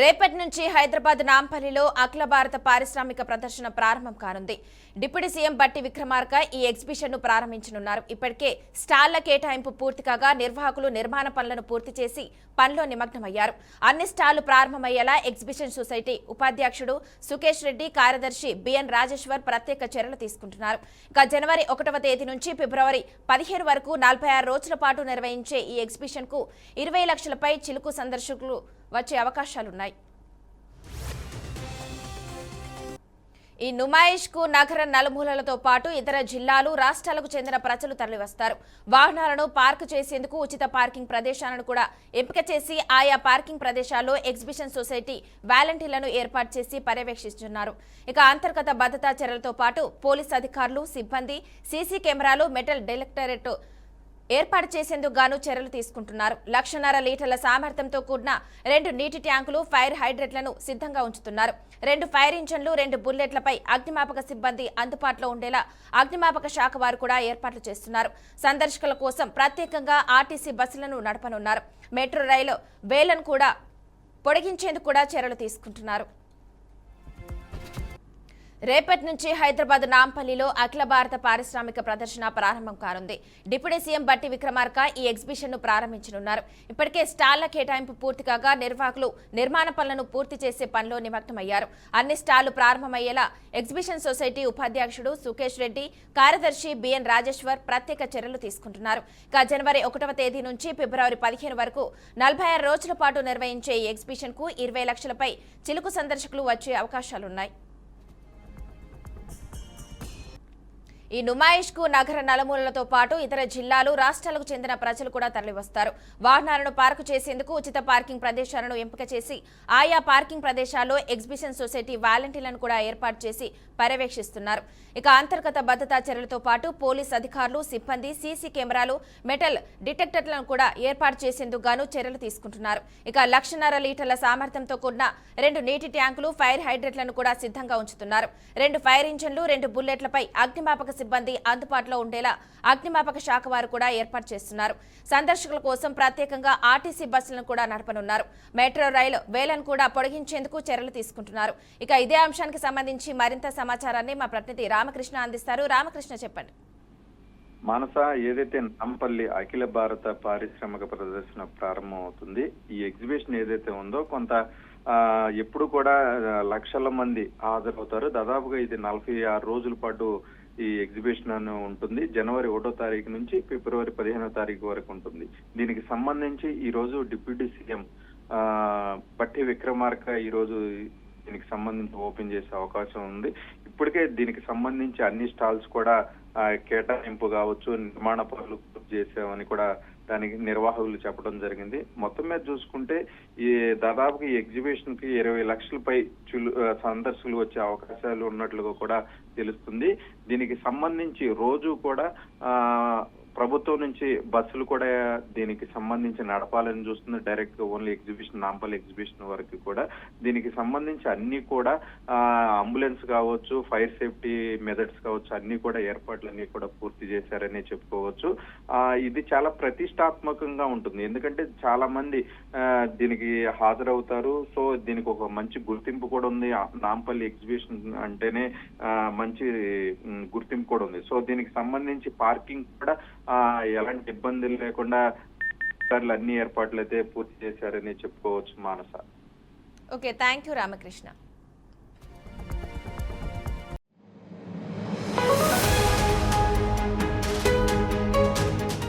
రేపటి నుంచి హైదరాబాద్ నాంపల్లిలో అఖిల భారత పారిశ్రామిక ప్రదర్శన ప్రారంభం కానుంది. డిప్యూటీ సీఎం బట్టి విక్రమార్క ఈ ఎగ్జిబిషన్ ను ప్రారంభించనున్నారు. ఇప్పటికే స్టాళ్ల కేటాయింపు పూర్తి కాగా నిర్వాహకులు నిర్మాణ పనులను పూర్తి చేసి పనిలో నిమగ్నమయ్యారు. అన్ని స్టాళ్లు ప్రారంభమయ్యేలా ఎగ్జిబిషన్ సొసైటీ ఉపాధ్యక్షుడు సుకేష్ రెడ్డి, కార్యదర్శి బిఎన్ రాజేశ్వర్ ప్రత్యేక చర్యలు తీసుకుంటున్నారు. ఇక జనవరి 1వ తేదీ నుంచి ఫిబ్రవరి 15 వరకు 46 రోజుల పాటు నిర్వహించే ఈ ఎగ్జిబిషన్ కు 20 లక్షలపై చిలుకు సందర్శకులు వచ్చే అవకాశాలున్నాయి. ఈ నుమాయిష్ కు నగర నలుమూలలతో పాటు ఇతర జిల్లాలు, రాష్ట్రాలకు చెందిన ప్రజలు తరలివస్తారు. వాహనాలను పార్క్ చేసేందుకు ఉచిత పార్కింగ్ ప్రదేశాలను కూడా ఎంపిక చేసి ఆయా పార్కింగ్ ప్రదేశాల్లో ఎగ్జిబిషన్ సొసైటీ వాలంటీర్లను ఏర్పాటు చేసి పర్యవేక్షిస్తున్నారు. ఇక అంతర్గత భద్రతా చర్యలతో పాటు పోలీస్ అధికారులు, సిబ్బంది, సీసీ కెమెరాలు, మెటల్ డిటెక్టరేట్ ఏర్పాటు చేసేందుకు గాను చర్యలు తీసుకుంటున్నారు. 1.5 లీటర్ల సామర్థ్యంతో కూడిన 2 నీటి ట్యాంకులు, ఫైర్ హైడ్రెట్లను సిద్ధంగా ఉంచుతున్నారు. 2 ఫైర్ ఇంజన్లు, 2 బుల్లెట్లపై అగ్నిమాపక సిబ్బంది అందుబాటులో ఉండేలా అగ్నిమాపక శాఖ వారు కూడా ఏర్పాట్లు చేస్తున్నారు. సందర్శకుల కోసం ప్రత్యేకంగా ఆర్టీసీ బస్సులను నడపనున్నారు. మెట్రో రైలు వేలను కూడా పొడిగించేందుకు కూడా చర్యలు తీసుకుంటున్నారు. రేపటి నుంచి హైదరాబాద్ నాంపల్లిలో అఖిల భారత పారిశ్రామిక ప్రదర్శన ప్రారంభం కానుంది. డిప్యూటీ సీఎం బట్టి విక్రమార్క ఈ ఎగ్జిబిషన్ ను ప్రారంభించనున్నారు. ఇప్పటికే స్టాళ్ల కేటాయింపు పూర్తి కాగా నిర్వాహకులు నిర్మాణ పనులను పూర్తి చేసే పనిలో నిమగ్నమయ్యారు. అన్ని స్టాళ్లు ప్రారంభమయ్యేలా ఎగ్జిబిషన్ సొసైటీ ఉపాధ్యక్షుడు సుకేష్ రెడ్డి, కార్యదర్శి బిఎన్ రాజేశ్వర్ ప్రత్యేక చర్యలు తీసుకుంటున్నారు. ఇక జనవరి 1వ తేదీ నుంచి ఫిబ్రవరి 15 వరకు 46 రోజుల పాటు నిర్వహించే ఈ ఎగ్జిబిషన్ కు 20 లక్షలపై చిలుకు సందర్శకులు వచ్చే అవకాశాలున్నాయి. ఈ నుమాయిష్ కు నగర నలుమూలలతో పాటు ఇతర జిల్లాలు, రాష్ట్రాలకు చెందిన ప్రజలు కూడా తరలివస్తారు. వాహనాలను పార్కు చేసేందుకు ఉచిత పార్కింగ్ ప్రదేశాలను ఎంపిక చేసి ఆయా పార్కింగ్ ప్రదేశాల్లో ఎగ్జిబిషన్ సొసైటీ వాలంటీర్లను కూడా ఏర్పాటు చేసి పర్యవేక్షిస్తున్నారు. ఇక అంతర్గత భద్రతా చర్యలతో పాటు పోలీస్ అధికారులు, సిబ్బంది, సీసీ కెమెరాలు, మెటల్ డిటెక్టర్లను కూడా ఏర్పాటు చేసేందుకు గాను చర్యలు తీసుకుంటున్నారు. ఇక 1.5 లీటర్ల సామర్థ్యంతో కూడిన 2 నీటి ట్యాంకులు, ఫైర్ హైడ్రెట్లను కూడా సిద్ధంగా ఉంచుతున్నారు. 2 ఫైర్ ఇంజన్లు, 2 బుల్లెట్లపై అగ్నిమాపక సిబ్బంది అందుబాటులో ఉండేలా అగ్నిమాపక శాఖ వారు కూడా ఏర్పాటు చేస్తున్నారు. సందర్శకుల కోసం ప్రత్యేకంగా ఆర్టీసీ బస్సులను కూడా నడపనున్నారు. మెట్రో రైలు వేలను కూడా పొడిగించేందుకు చర్యలు తీసుకుంటున్నారు. ఇక ఇదే అంశానికి సంబంధించి మరింత సమాచారాన్ని మా ప్రతినిధి రామకృష్ణ అందిస్తారు. రామకృష్ణ, చెప్పండి. మానస, ఏదైతే నాంపల్లి అఖిల భారత పారిశ్రామిక ప్రదర్శన ప్రారంభం అవుతుంది, ఈ ఎగ్జిబిషన్ ఏదైతే ఉందో కొంత ఎప్పుడు కూడా లక్షల మంది హాజరవుతారు. దాదాపుగా ఇది 46 రోజుల పాటు ఈ ఎగ్జిబిషన్ అని ఉంటుంది. జనవరి 1వ తారీఖు నుంచి ఫిబ్రవరి 15వ తారీఖు వరకు ఉంటుంది. దీనికి సంబంధించి ఈ రోజు డిప్యూటీ సీఎం బట్టి విక్రమార్క ఈ రోజు దీనికి సంబంధించి ఓపెన్ చేసే అవకాశం ఉంది. ఇప్పటికే దీనికి సంబంధించి అన్ని స్టాల్స్ కూడా కేటాయింపు కావచ్చు, నిర్మాణ పనులు పూర్తి చేసామని కూడా దానికి నిర్వాహకులు చెప్పడం జరిగింది. మొత్తం మీద చూసుకుంటే ఈ దాదాపుగా ఈ ఎగ్జిబిషన్ కి 20 లక్షలపై సందర్శకులు వచ్చే అవకాశాలు ఉన్నట్లుగా కూడా తెలుస్తుంది. దీనికి సంబంధించి రోజు కూడా ప్రభుత్వం నుంచి బస్సులు కూడా దీనికి సంబంధించి నడపాలని చూస్తుంది. డైరెక్ట్ గా ఓన్లీ ఎగ్జిబిషన్, నాంపల్లి ఎగ్జిబిషన్ వరకు కూడా దీనికి సంబంధించి అన్ని కూడా అంబులెన్స్ కావచ్చు, ఫైర్ సేఫ్టీ మెథడ్స్ కావచ్చు, అన్ని కూడా ఏర్పాట్లు అన్ని కూడా పూర్తి చేశారని చెప్పుకోవచ్చు. ఇది చాలా ప్రతిష్టాత్మకంగా ఉంటుంది. ఎందుకంటే చాలా మంది దీనికి హాజరవుతారు. సో దీనికి ఒక మంచి గుర్తింపు కూడా ఉంది. నాంపల్లి ఎగ్జిబిషన్ అంటేనే మంచి గుర్తింపు కూడా ఉంది. సో దీనికి సంబంధించి పార్కింగ్ కూడా ఎలాంటి ఇబ్బందులు లేకుండా అన్ని ఏర్పాట్లు అయితే పూర్తి చేశారని చెప్పుకోవచ్చు. Manasa. Okay, thank you Ramakrishna.